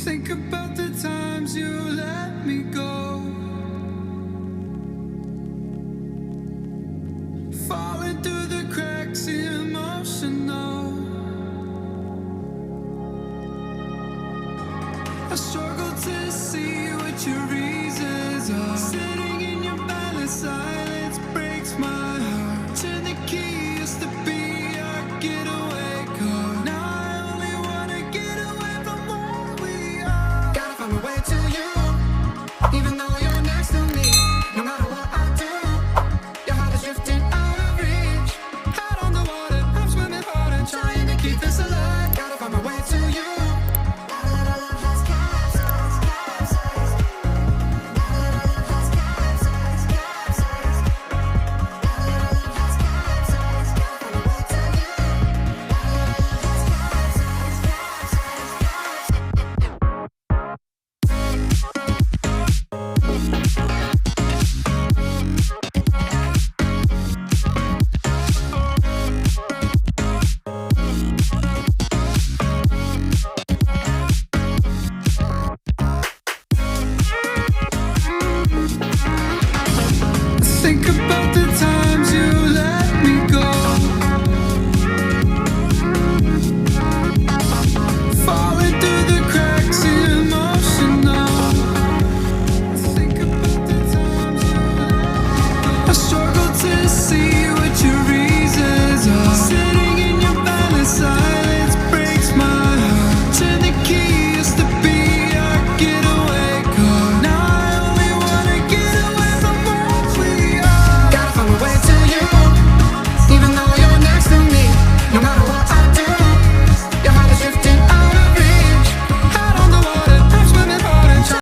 Think about the times you let me go, falling through the cracks, emotional. I struggle to see what your reasons are. Sitting in your balance, silence breaks my heart. Turn the key, used to be our getaway car. Now I only wanna get away from where we are. Gotta find my way to you, even though you're next to me. No matter what I do, your heart is drifting out of reach. Out on the water, I'm swimming harder, trying to keep this alive. Gotta find my way to you. Think about the time